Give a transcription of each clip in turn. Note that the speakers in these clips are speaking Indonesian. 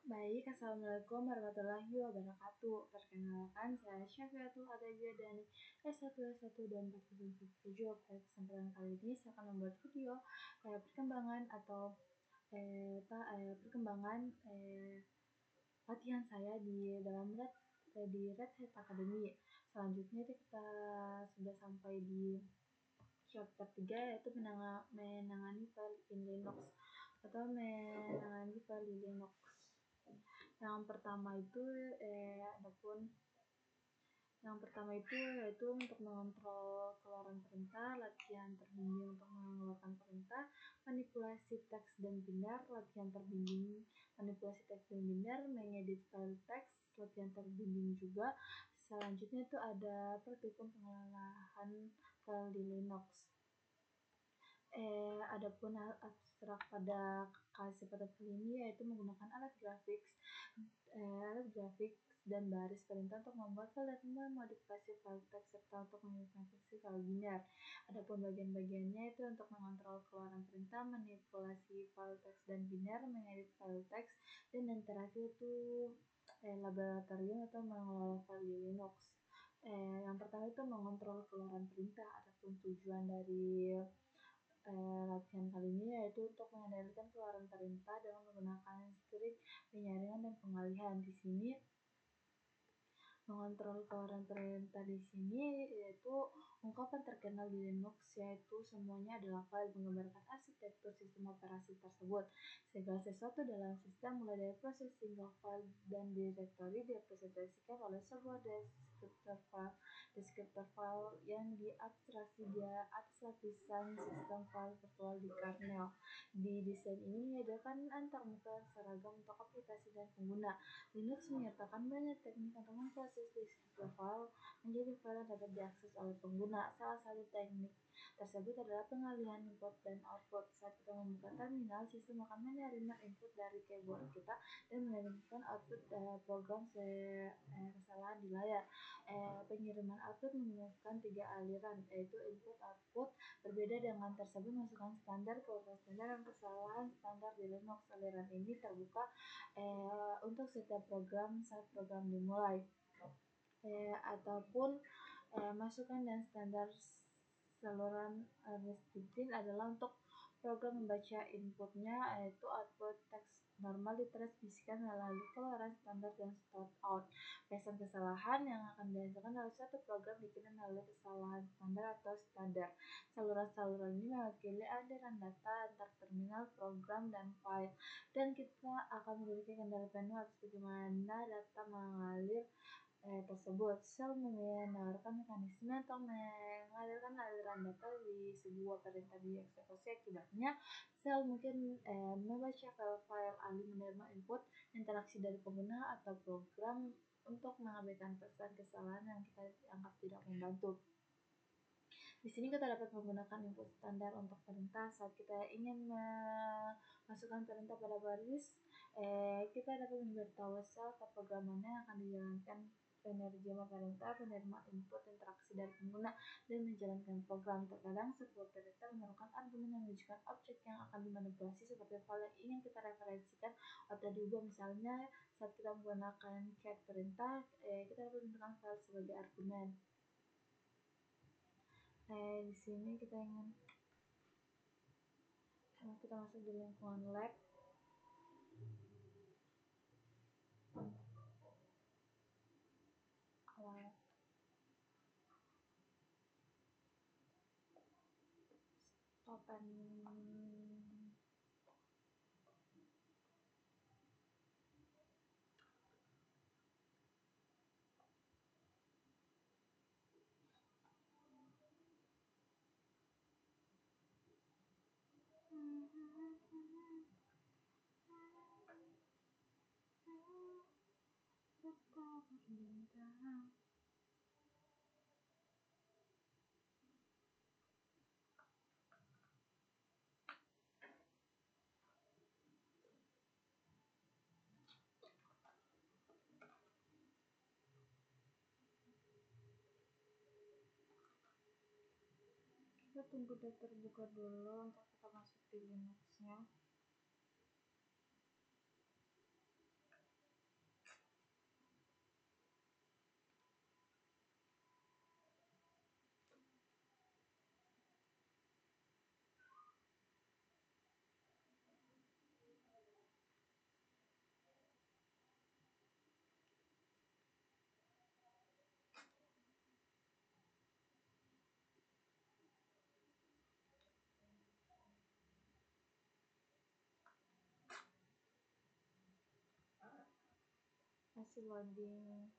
Baik, Assalamualaikum warahmatullahi wabarakatuh. Perkenalkan, saya Syafiatul Adabiyah dari S1 dan 407. Pada kesempatan kali ini saya akan membuat video perkembangan atau perkembangan latihan saya di dalam Red Hat Academy. Selanjutnya kita sudah sampai di chapter 3, yaitu menangani file in Linux atau menangani file di Linux. Yang pertama itu yaitu untuk mengontrol keluaran perintah, latihan terbimbing untuk mengeluarkan perintah, manipulasi teks dan binar, latihan terbimbing manipulasi teks dan binar, mengedit file teks, latihan terbimbing juga. Selanjutnya itu ada praktikum pengolahan file di Linux. Adapun abstrak pada kali ini yaitu menggunakan alat grafik dan baris perintah untuk membuat file dan memodifikasi file teks serta untuk memodifikasi file binar. Adapun bagian-bagiannya itu untuk mengontrol keluaran perintah, manipulasi file teks dan binar, mengedit file teks, dan yang terakhir itu laboratorium atau mengelola file di Linux. Yang pertama itu mengontrol keluaran perintah. Adapun tujuan dari latihan kali ini yaitu untuk mengendalikan keluaran perintah dengan menggunakan script penyaringan dan pengalihan. Di sini mengontrol keluaran perintah di sini yaitu ungkapan terkenal di Linux, yaitu semuanya adalah file menggambarkan arsitektur sistem operasi tersebut. Segala sesuatu dalam sistem mulai dari proses single file dan directory direpresentasikan oleh sebuah deskriptor file yang diabstraksi di atas lapisan sistem file virtual di kernel. Di desain ini menyediakan antarmuka seragam untuk aplikasi dan pengguna. Linux menyertakan banyak teknik untuk memproses deskriptor file menjadi file yang dapat diakses oleh pengguna. Salah satu teknik tersebut adalah pengalihan input dan output. Saat kita membuka terminal, sistem akan menerima input dari keyboard kita dan mengirimkan output program kesalahan di layar. Pengiriman output menggunakan 3 aliran, yaitu input, output. Berbeda dengan tersebut, masukan standar, keluaran standar, dan kesalahan standar di Linux. Aliran ini terbuka untuk setiap program saat program dimulai. Ataupun masukan dan standar saluran restricted adalah untuk program membaca inputnya, yaitu output teks normal ditransmisikan melalui keluaran standar dan start out. Pesan kesalahan yang akan dihasilkan dalam suatu program dikirim melalui kesalahan standar atau standar. Saluran-saluran ini mewakili aliran data antar terminal, program, dan file, dan kita akan memiliki kendali penuh atas bagaimana data mengalir tersebut. Shell menawarkan mekanisme untuk mengalirkan aliran data di sebuah perintah dieksekusi. Akibatnya, Shell mungkin membaca file alih menerima input interaksi dari pengguna atau program untuk mengabaikan pesan kesalahan yang kita anggap tidak membantu. Di sini kita dapat menggunakan input standar untuk perintah. Saat kita ingin memasukkan perintah pada baris, kita dapat memberitahu Shell ke program mana yang akan dijalankan penerjemah perintah, penerima input interaksi dari pengguna, dan menjalankan program. Terkadang sebuah perintah memerlukan argumen yang menunjukkan objek yang akan dimanipulasi seperti file yang ingin kita referensikan atau diubah. Misalnya saat kita menggunakan cat perintah, kita dapat menggunakan file sebagai argumen. Di sini kita masuk di lingkungan lab. Open kita tunggu dia terbuka dulu untuk kita masuk di Linux-nya. masih loading.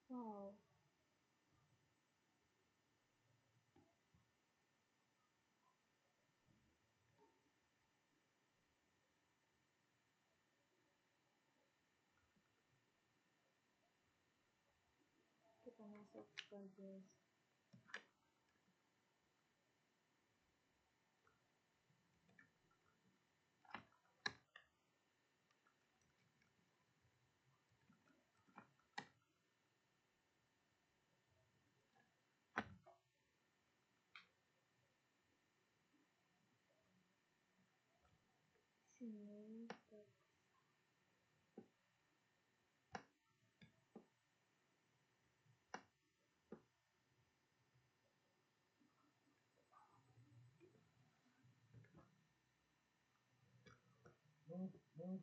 Wow, kita masuk sebagai sini.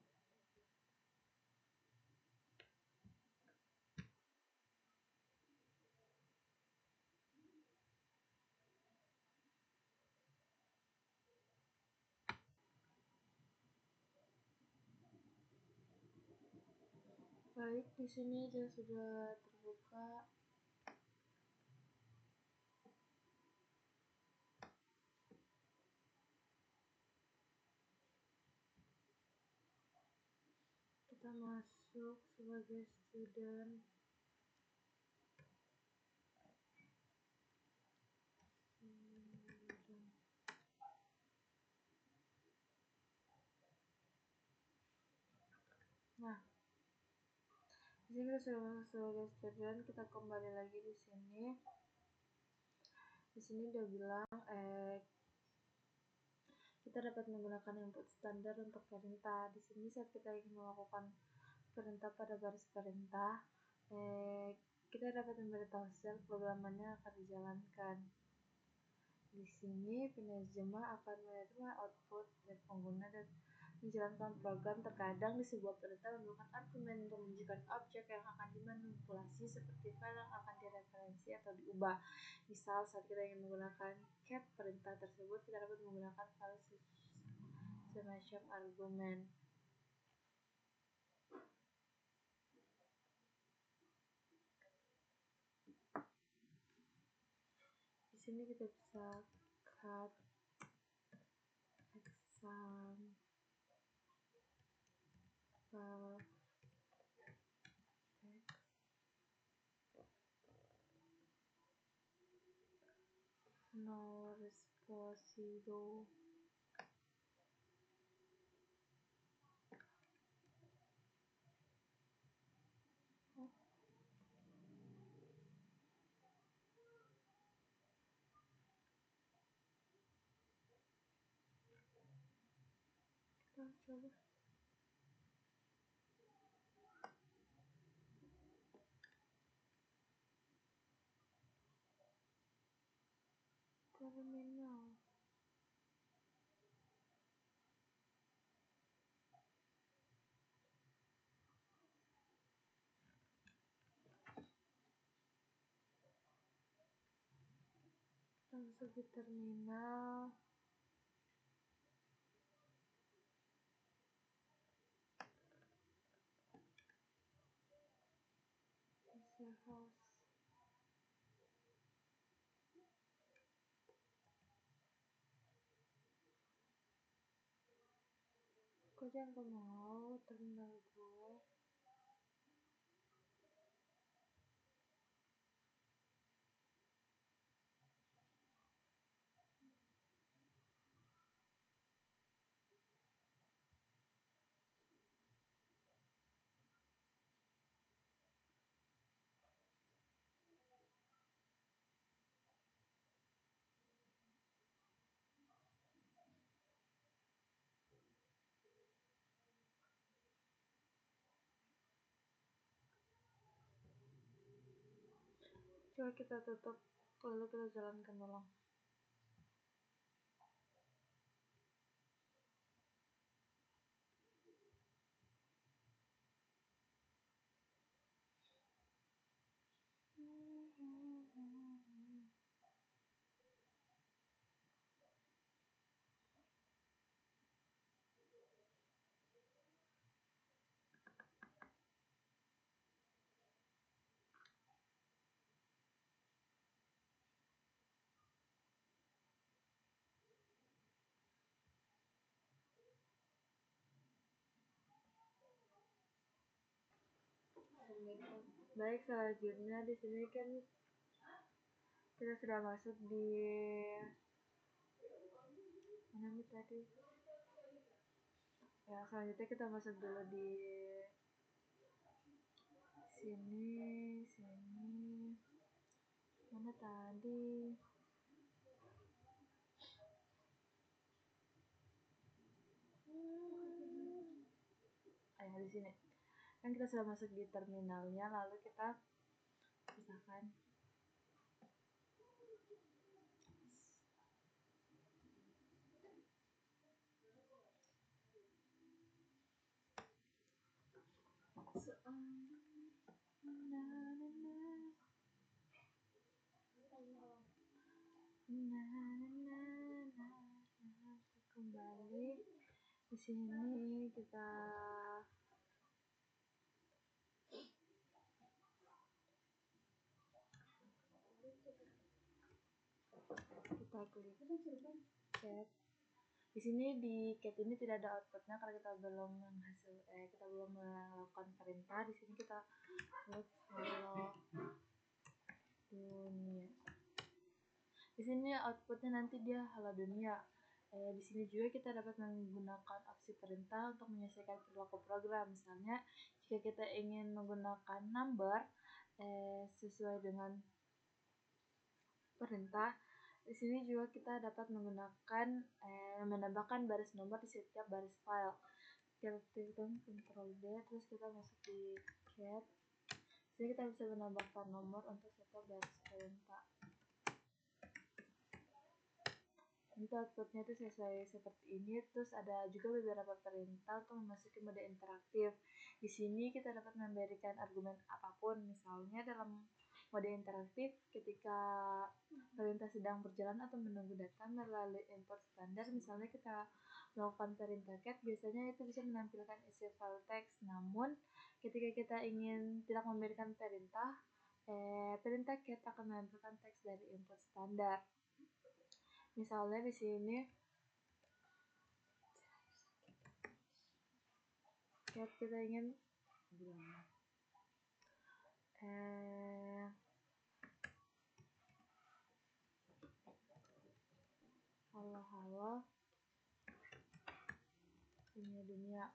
Baik, di sini dia sudah terbuka. Kita masuk sebagai student. Nah, di sini kita sudah masuk sebagai student. Kita kembali lagi di sini. Di sini dia bilang kita dapat menggunakan input standar untuk perintah. Di sini saat kita ingin melakukan perintah pada baris perintah, kita dapat memberitahu sel programannya akan dijalankan. Di sini penerjemah akan menerima output dari pengguna dan menjalankan program. Terkadang di sebuah perintah menggunakan argumen untuk menunjukkan objek yang akan dimanipulasi, seperti file yang akan direferensi atau diubah. Misal saat kita ingin menggunakan cat perintah tersebut, kita dapat menggunakan file semacam argumen. Di sini kita bisa cut example no responsivo. Kita coba terminal. Kita masuk di terminal. House. Kok jangan mau terminal gue. Coba kita tutup, lalu kita jalankan ulang. Baik, selanjutnya di sini kan kita sudah masuk di mana nih tadi? Ya, selanjutnya kita masuk dulu di sini mana tadi? Di sini kan kita sudah masuk di terminalnya, lalu kita pisahkan. Kembali di sini kita klik chat. Di sini di cat ini tidak ada outputnya karena kita belum melakukan perintah. Di sini kita klik hello dunia. Di sini outputnya nanti dia halo dunia. Di sini juga kita dapat menggunakan opsi perintah untuk menyesuaikan perilaku program. Misalnya jika kita ingin menggunakan number sesuai dengan perintah, di sini juga kita dapat menggunakan menambahkan baris nomor di setiap baris file. Kita tekan Ctrl D, terus kita masuk di cat. Jadi kita bisa menambahkan nomor untuk setiap baris perintah. Ini outputnya itu sesuai seperti ini. Terus ada juga beberapa perintah untuk memasuki mode interaktif. Di sini kita dapat memberikan argumen apapun. Misalnya dalam mode interaktif, ketika perintah sedang berjalan atau menunggu data melalui input standar, misalnya kita melakukan perintah cat, biasanya itu bisa menampilkan isi file teks. Namun ketika kita ingin tidak memberikan perintah, perintah cat akan menampilkan teks dari input standar. Misalnya di sini cat kita ingin halo dunia.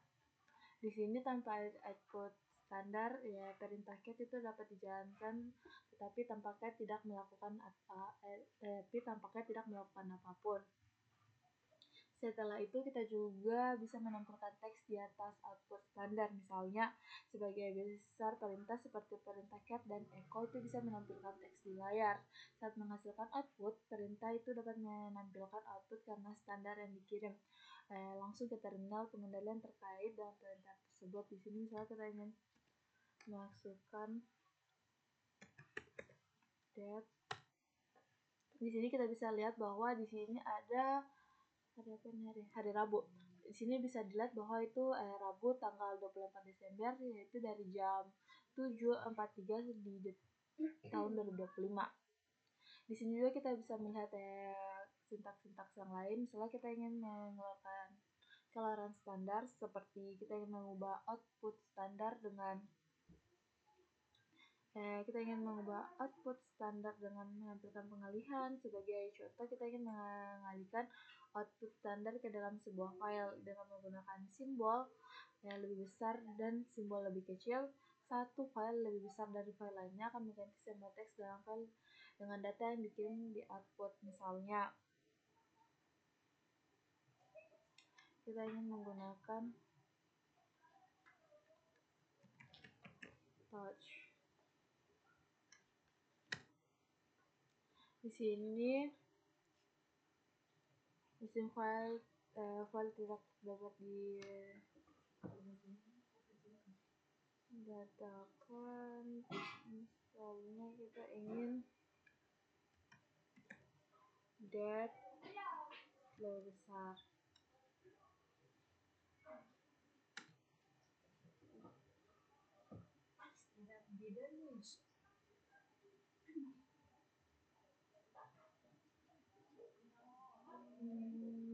Di sini tanpa output standar, ya perintah cat itu dapat dijalankan, tetapi tampaknya tidak melakukan apapun. Setelah itu kita juga bisa menampilkan teks di atas output standar. Misalnya sebagai besar perintah seperti perintah cat dan echo itu bisa menampilkan teks di layar. Saat menghasilkan output, perintah itu dapat menampilkan output karena standar yang dikirim langsung ke terminal pengendalian terkait dengan perintah tersebut. Di sini misalnya kita ingin masukkan date. Di sini kita bisa lihat bahwa di sini ada hari Rabu. Di sini bisa dilihat bahwa itu Rabu tanggal 24 Desember, yaitu dari jam 7.43 di tahun 2025. Di sini juga kita bisa melihat sintaks-sintaks yang lain. Misalnya kita ingin mengeluarkan keluaran standar, seperti kita ingin mengubah output standar dengan menampilkan pengalihan. Sebagai contoh, kita ingin mengalihkan output standar ke dalam sebuah file dengan menggunakan simbol yang lebih besar dan simbol lebih kecil. Satu file lebih besar dari file lainnya akan mengganti semua teks dalam file dengan data yang dikirim di output. Misalnya kita ingin menggunakan touch. Di sini mesin file tidak dapat didatakan. Misalnya kita ingin date lebih besar.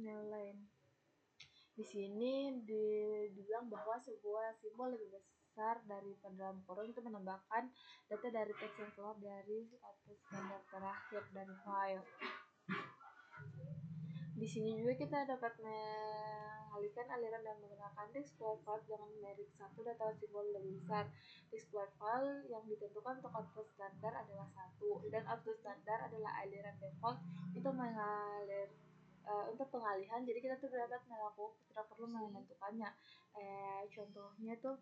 Yang lain. Di sini dibilang bahwa sebuah simbol lebih besar daripada dalam kurung itu menambahkan data dari teks yang keluar dari output standar terakhir dari file. Di sini juga kita dapat mengalihkan aliran dan menggunakan display file dengan merek satu atau simbol lebih besar. Display file yang ditentukan untuk output standar adalah 1 dan output standar adalah aliran default untuk mengalir untuk pengalihan. Jadi kita tuh dapat melakukan, tidak perlu menentukannya. Contohnya tuh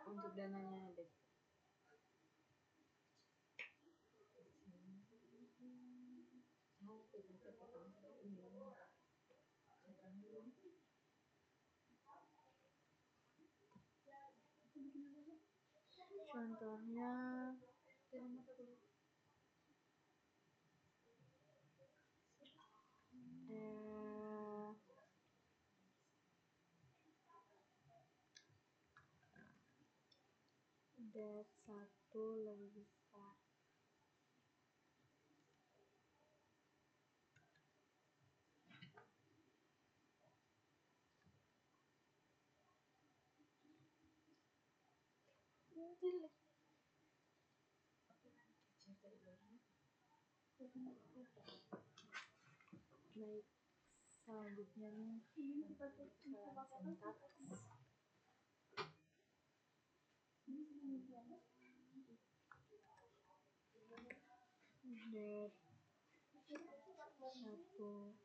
untuk dananya deh. Contohnya date 1 lebih besar. Baik, selanjutnya nih kesalahan sintaks. Date 1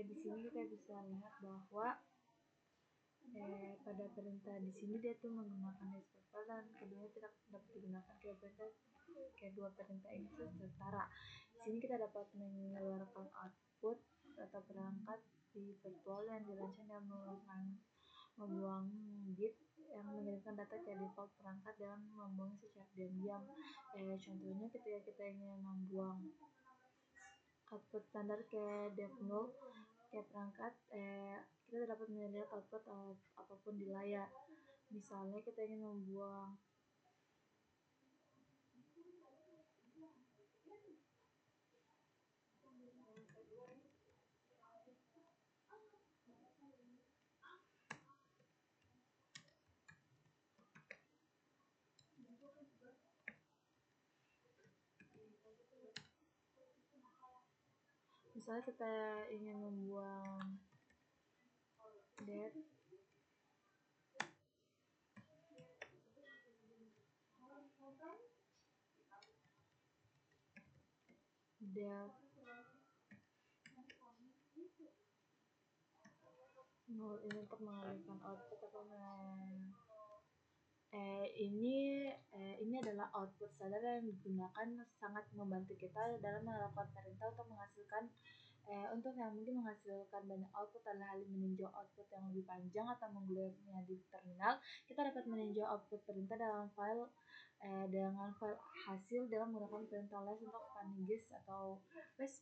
di sini kita bisa lihat bahwa pada perintah di sini dia tuh menggunakan display dan keduanya tidak dapat digunakan kedua perintah ini setara. Di sini kita dapat mengeluarkan output atau perangkat di virtual yang dirancang dan membuang bit yang mengirimkan data ke default perangkat dan membuang secara diam-diam. Contohnya ketika kita ingin membuang output standar ke dev0 ke perangkat, kita dapat melihat output apapun di layar. Misalnya kita ingin membuang date dev 0 ini untuk mengalihkan output atau ini adalah output standar yang digunakan, sangat membantu kita dalam melakukan perintah untuk menghasilkan untuk yang mungkin menghasilkan banyak output adalah meninjau output yang lebih panjang atau menggulirnya di terminal. Kita dapat meninjau output perintah dalam file dengan file hasil dalam menggunakan perintah less untuk panigis atau wes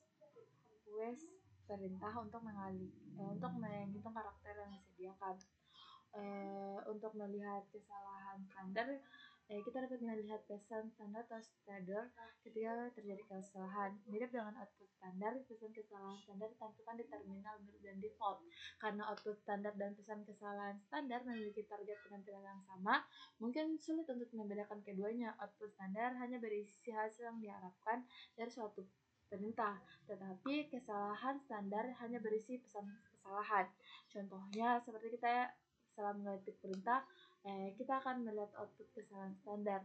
perintah untuk menghitung karakter yang disediakan. Untuk melihat kesalahan standar, kita dapat melihat pesan standar atau stutter ketika terjadi kesalahan. Mirip dengan output standar, pesan kesalahan standar ditampilkan di terminal mirip dan default. Karena output standar dan pesan kesalahan standar memiliki target penampilan yang sama, mungkin sulit untuk membedakan keduanya. Output standar hanya berisi hasil yang diharapkan dari suatu perintah, tetapi kesalahan standar hanya berisi pesan kesalahan. Contohnya seperti kita setelah mengetik perintah, kita akan melihat output kesalahan standar.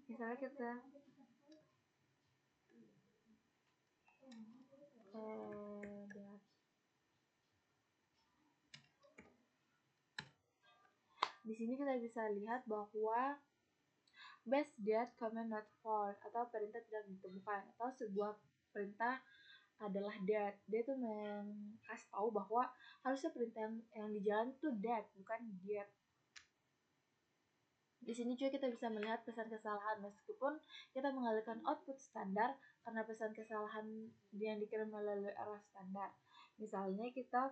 Misalnya kita di sini kita bisa lihat bahwa best that command not found atau perintah tidak ditemukan, atau sebuah perintah adalah that. Dia itu kasih tahu bahwa harusnya perintah yang dijalan itu that, bukan get. Di sini juga kita bisa melihat pesan kesalahan meskipun kita mengalihkan output standar karena pesan kesalahan yang dikirim melalui error standar. Misalnya kita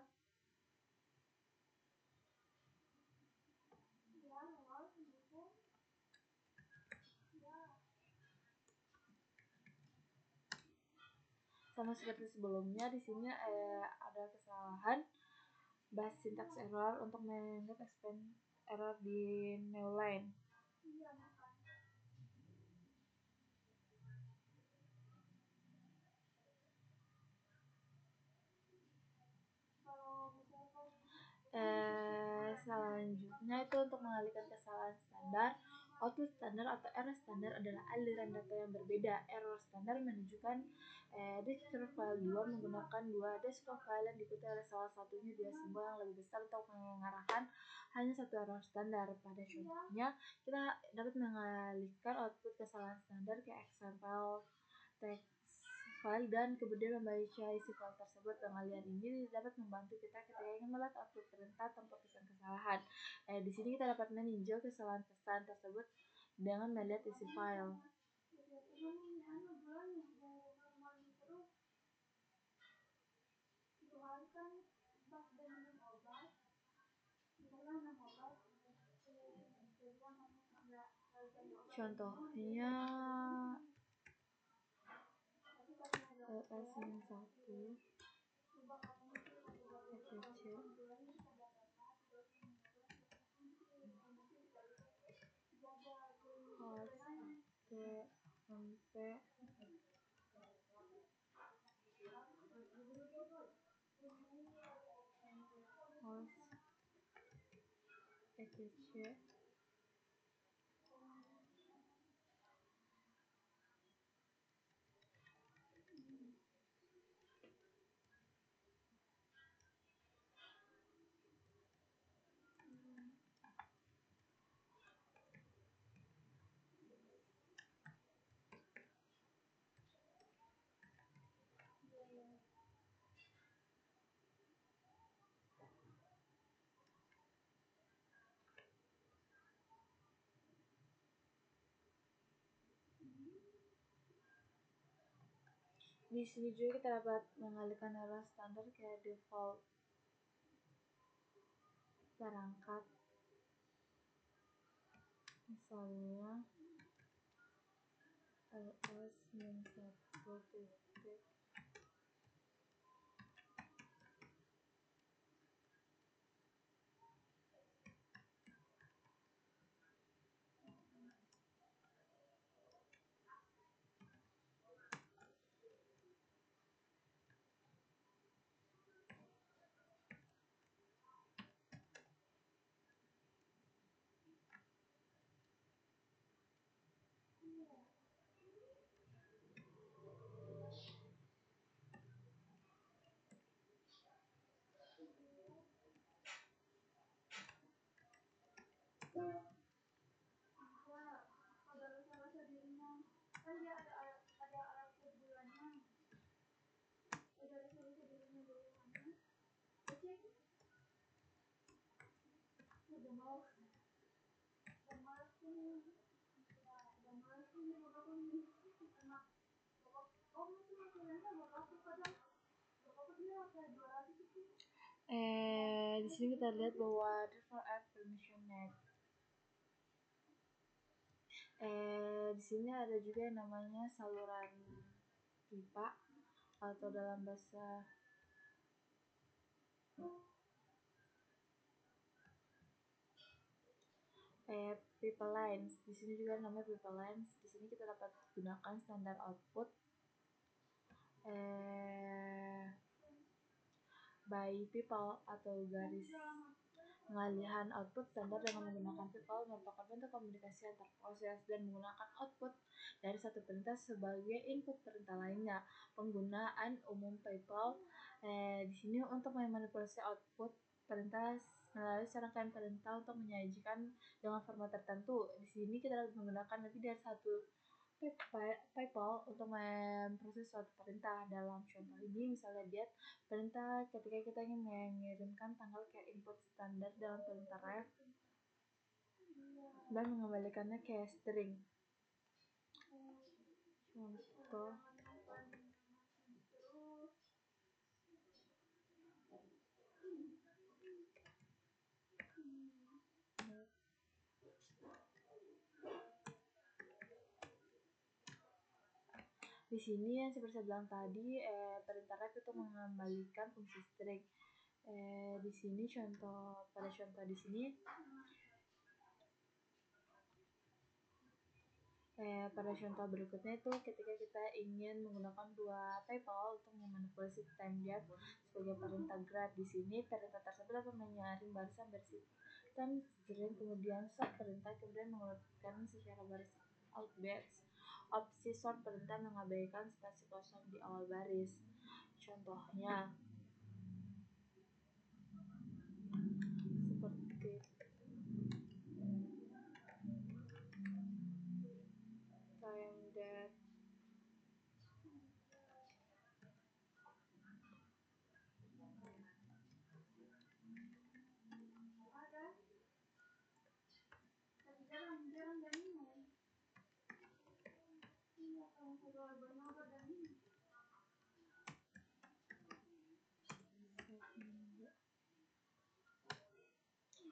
sama seperti sebelumnya, di sini ada kesalahan base syntax error untuk mengingat expand error di new line. Selanjutnya itu untuk mengalihkan kesalahan standar. Output standar atau error standar adalah aliran data yang berbeda. Error standar menunjukkan deskripsi file 2 menggunakan dua desktop file yang diikuti oleh salah satunya dua simbol yang lebih besar untuk mengarahkan hanya satu error standar. Pada contohnya, kita dapat mengalihkan output kesalahan standar ke example text file dan kemudian membaca isi file tersebut. Pengalihan ini dapat membantu kita ketika ingin melihat output perintah tanpa pesan kesalahan. Di sini kita dapat meninjau kesalahan pesan tersebut dengan melihat isi file. Contohnya LS-1 etc. Di sini juga kita dapat mengalihkan error standar ke default perangkat. Misalnya ls-1 titik di sini kita lihat bahwa default add permission net. Di sini ada juga yang namanya saluran pipa atau dalam bahasa pipa lines. Di sini juga namanya pipa lines. Di sini kita dapat gunakan standar output by people atau garis pengalihan output standar dengan menggunakan people merupakan bentuk komunikasi antar proses dan menggunakan output dari satu perintah sebagai input perintah lainnya. Penggunaan umum people di sini untuk memanipulasi output perintah melalui serangkaian perintah untuk menyajikan dengan format tertentu. Di sini kita dapat menggunakan lebih dari satu people untuk memproses suatu perintah. Dalam contoh ini misalnya lihat perintah ketika kita ingin mengirimkan tanggal ke input standar dalam perintah ref dan mengembalikannya ke string. Contoh di sini yang seperti saya bilang tadi, perintah ref itu mengembalikan fungsi string. Di sini pada contoh di sini pada contoh berikutnya itu ketika kita ingin menggunakan dua people untuk memanipulasi time depth sebagai perintah grab. Di sini perintah tersebut akan menyaring barisan dan string, kemudian sort perintah kemudian mengeluarkan secara baris out batch. Opsi sort perintah mengabaikan spasi kosong di awal baris. Contohnya seperti time depth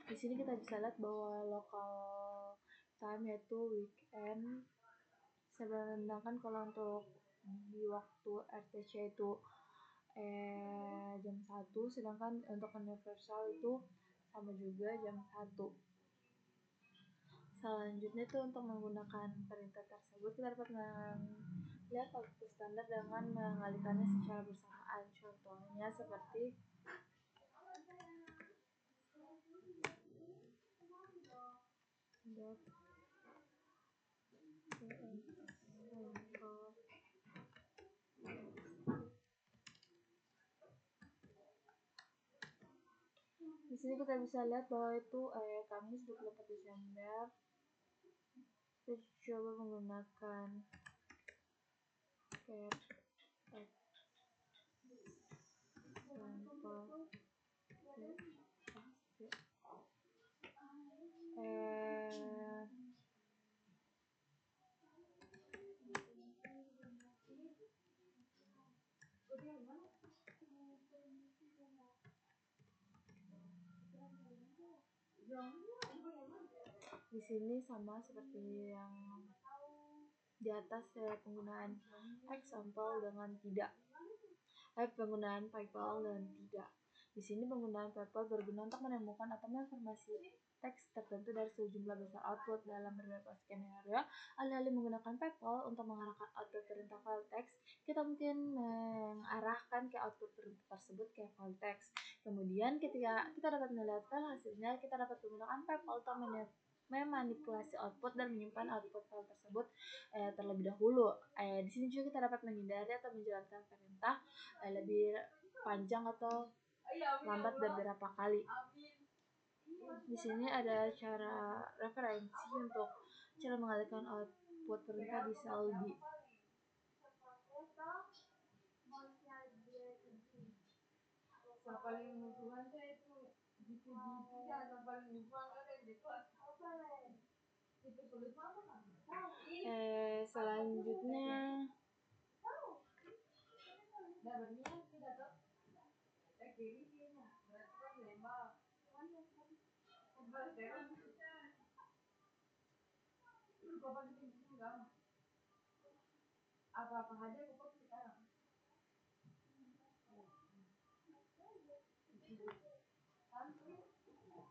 di sini kita bisa lihat bahwa local time yaitu weekend, sedangkan kalau untuk di waktu RTC itu jam 1, sedangkan untuk universal itu sama juga jam 1. Selanjutnya itu untuk menggunakan perintah tersebut kita dapat melihat output standar dengan mengalihkannya secara bersamaan. Contohnya seperti di sini kita bisa lihat bahwa itu Kamis 24 Desember. Kita coba menggunakan get sampel di sini sama seperti yang di atas, penggunaan example dengan tidak, penggunaan people dan tidak. Di sini penggunaan people berguna untuk menemukan atau menginformasi teks tertentu dari sejumlah besar output dalam beberapa skenario. Alih-alih menggunakan people untuk mengarahkan output perintah file teks, kita mungkin mengarahkan ke output perintah tersebut ke file teks. Kemudian ketika kita dapat melihat file hasilnya, kita dapat menggunakan people untuk memanipulasi output dan menyimpan output file tersebut terlebih dahulu. Di sini juga kita dapat menghindari atau menjalankan perintah lebih panjang atau lambat beberapa kali. Di sini ada cara referensi untuk cara mengalihkan output perintah di sel D.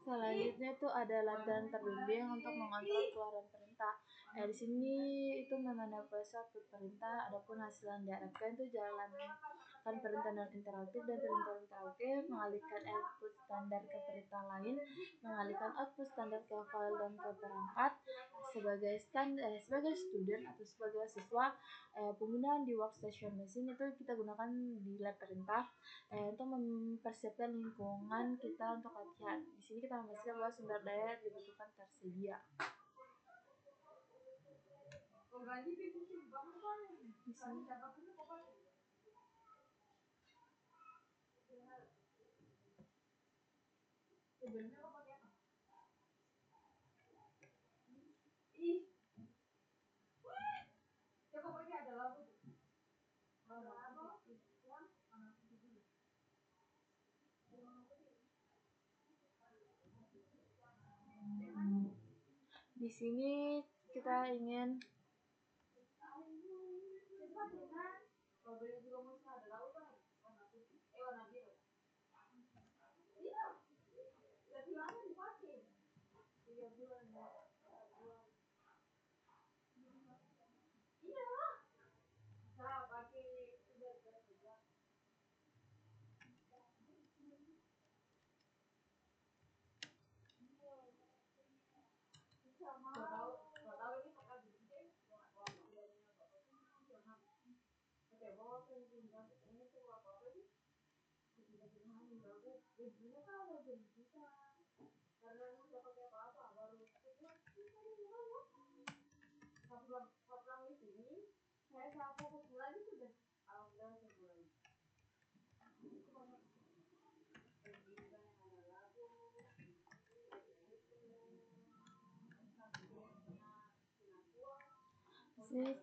Selanjutnya itu ada latihan terbimbing untuk mengontrol keluaran perintah. Di sini itu memanipulasi output perintah, adapun hasil yang diharapkan itu jalan kan perintah non-interaktif dan perintah interaktif, mengalihkan output standar ke perintah lain, mengalihkan output standar ke file dan ke perangkat. Sebagai student atau sebagai siswa, penggunaan di workstation machine itu kita gunakan di lab perintah untuk mempersiapkan lingkungan kita untuk latihan. Di sini kita memastikan bahwa sumber daya yang dibutuhkan tersedia. Di sini kita ingin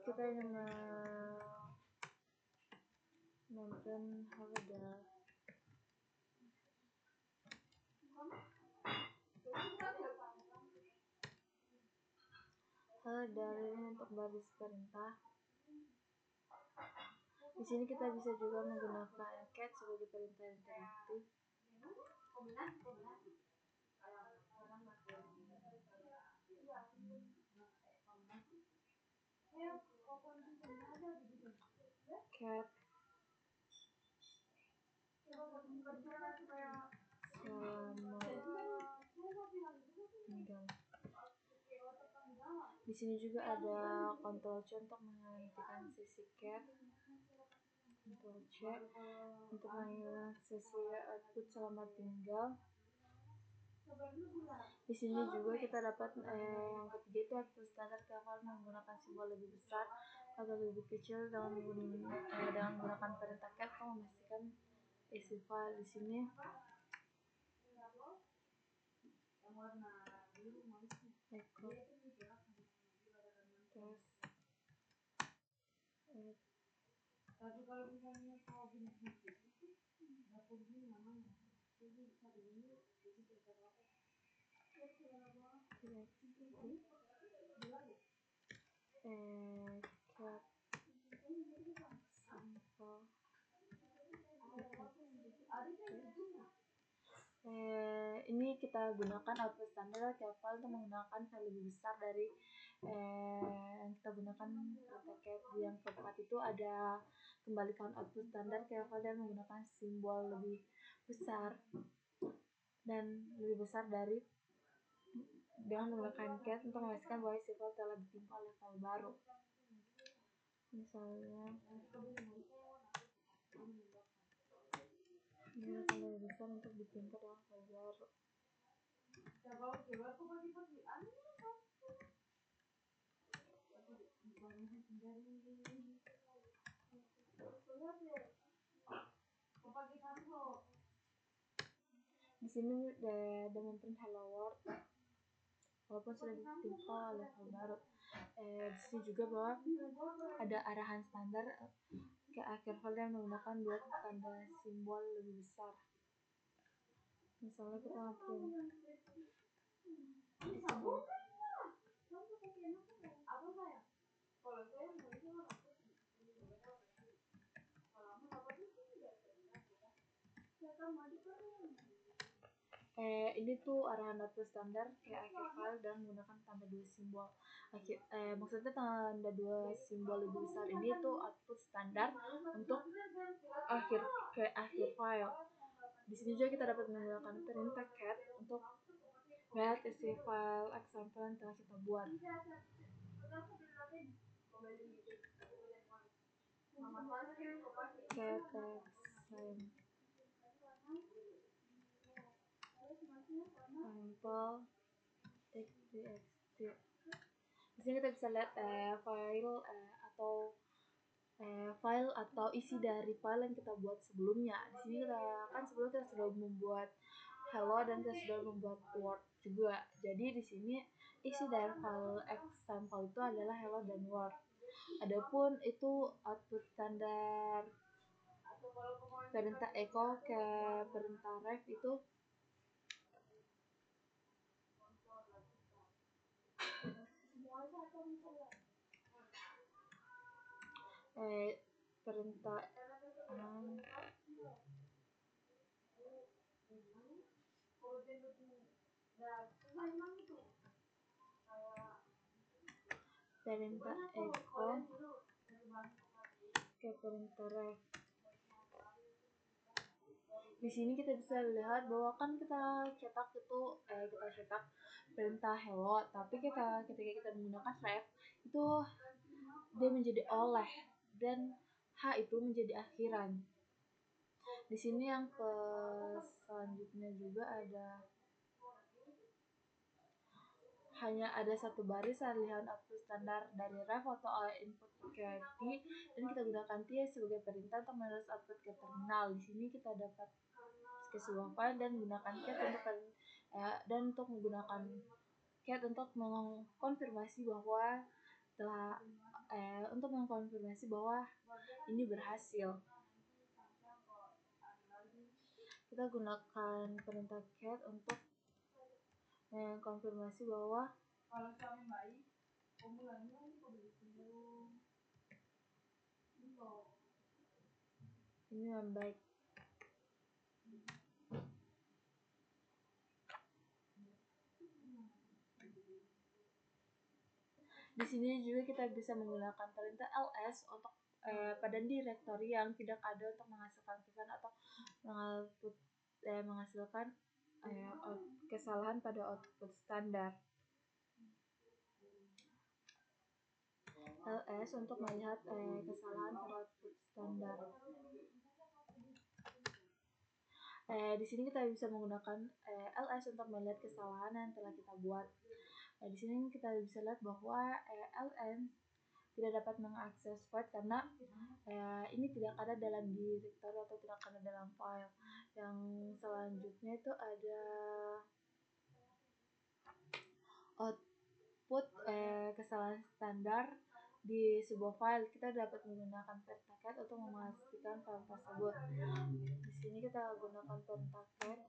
kita ingin menonton dari untuk baris perintah. Di sini kita bisa juga menggunakan cat sebagai perintah interaktif. Cat tinggal. Di sini juga ada Ctrl C untuk menghentikan sesi cat, Ctrl C untuk menghilangkan sesi output selama tinggal. Di sini juga kita dapat yang ketiga itu output standar kafal menggunakan simbol lebih besar atau lebih kecil dengan menggunakan perintah cat untuk memastikan isi file. Di sini echo ini kita gunakan output standar kafal untuk menggunakan file lebih besar dari yang kita gunakan perintah cat. Yang keempat itu ada kembalikan output standar kafal dan menggunakan simbol lebih besar dari dengan menggunakan cat untuk memastikan bahwa isi file telah ditimpa oleh file baru. Misalnya ini akan lebih besar untuk ditimpa dengan file baru. Di sini dengan print hello world walaupun sudah ditimpa oleh file baru. Di sini juga bahwa ada arahan standar ke akhir file yang menggunakan dua tanda simbol lebih besar. Misalnya kita print Ini tuh arahan upload standar kayak akhir file dan menggunakan tanda dua simbol. Maksudnya tanda dua simbol lebih besar ini tuh output standar untuk akhir file. Di sini juga kita dapat menggunakan perintah cat untuk melihat isi file example yang telah kita buat. Cat example txt. Di sini kita bisa lihat file atau isi dari file yang kita buat sebelumnya. Di sini sebelum kita sudah membuat hello dan kita sudah membuat word juga. Jadi di sini isi dari file example itu adalah hello dan word. Adapun itu output standar perintah echo ke perintah ref itu perintah perintah echo ke perintah ref. Di sini kita bisa lihat bahwa kan kita cetak perintah hello, tapi ketika kita menggunakan ref itu dia menjadi oleh dan H itu menjadi akhiran. Di sini yang selanjutnya juga hanya ada satu baris alihan output standar dari ref atau input ke T, dan kita gunakan T sebagai perintah untuk menulis output ke terminal. Di sini kita dapat ke sebuah file dan menggunakan cat menggunakan cat untuk mengkonfirmasi bahwa ini berhasil. Kita gunakan perintah cat untuk mengkonfirmasi bahwa ini membaik. Di sini juga kita bisa menggunakan perintah ls untuk pada direktori yang tidak ada untuk menghasilkan pesan atau menghasilkan kesalahan pada output standar. ls untuk melihat kesalahan pada output standar. Di sini kita bisa menggunakan ls untuk melihat kesalahan yang telah kita buat. Di sini kita bisa lihat bahwa ls tidak dapat mengakses void karena ini tidak ada dalam directory atau tidak ada dalam file. Yang selanjutnya itu ada output kesalahan standar di sebuah file. Kita dapat menggunakan perintah cat untuk memastikan file tersebut. Di sini kita gunakan perintah cat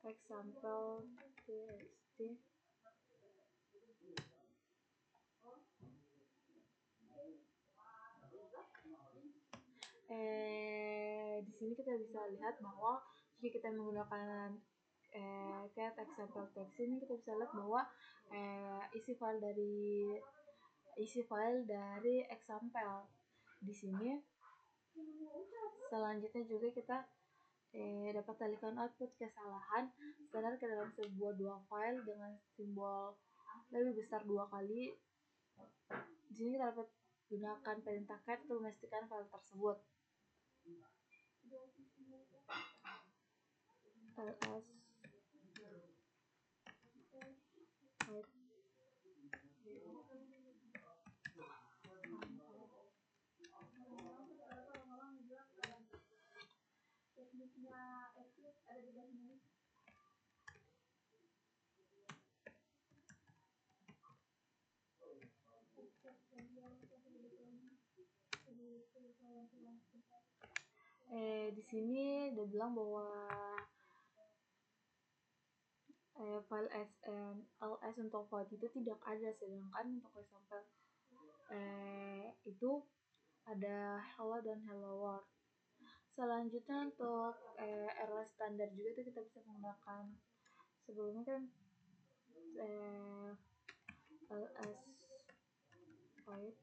example txt. Di sini kita bisa lihat bahwa jika kita menggunakan cat example text ini, kita bisa lihat bahwa isi file dari example di sini. Selanjutnya juga kita dapat alihkan output kesalahan standar ke dalam sebuah dua file dengan simbol lebih besar 2 kali. Di sini kita dapat gunakan perintah cat untuk memastikan file tersebut. ls di sini dia bilang bahwa file ls untuk void itu tidak ada, sedangkan untuk example itu ada hello dan hello world. Selanjutnya untuk error standar juga tuh kita bisa menggunakan, sebelumnya kan ls void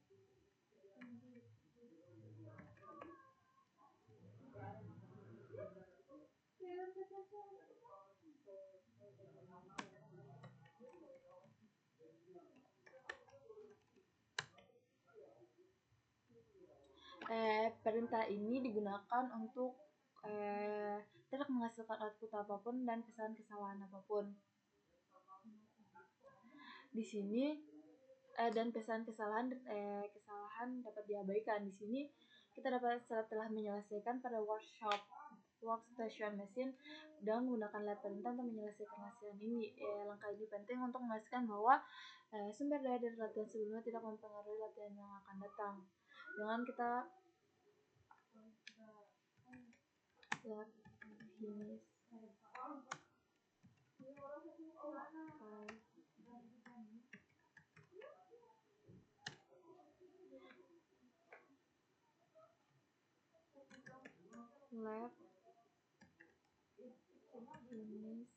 perintah ini digunakan untuk tidak menghasilkan output apapun dan kesalahan apapun. Di sini dan kesalahan dapat diabaikan. Di sini kita dapat setelah menyelesaikan pada workstation machine dan menggunakan lab perintah untuk menyelesaikan latihan ini. Langkah ini penting untuk memastikan bahwa sumber daya dari latihan sebelumnya tidak mempengaruhi latihan yang akan datang. Dengan kita lab finish lab finish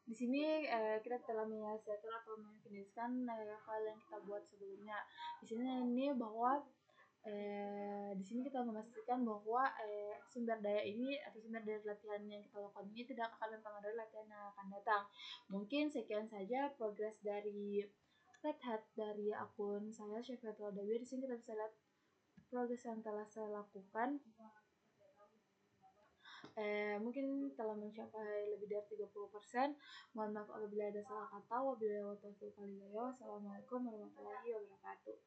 di sini kita telah menyelesaikan atau memfinishkan file yang kita buat sebelumnya. Di sini ini bahwa di sini kita memastikan bahwa sumber daya ini atau sumber daya latihan yang kita lakukan ini tidak akan mempengaruhi latihan yang akan datang. Mungkin sekian saja progres dari Red Hat dari akun saya Syafriatul Adawi. Di sini kita bisa lihat progres yang telah saya lakukan. Mungkin telah mencapai lebih dari 30%. Mohon maaf apabila ada salah kata. Wabillahi taufiq wal hidayah. Wassalamualaikum warahmatullahi wabarakatuh.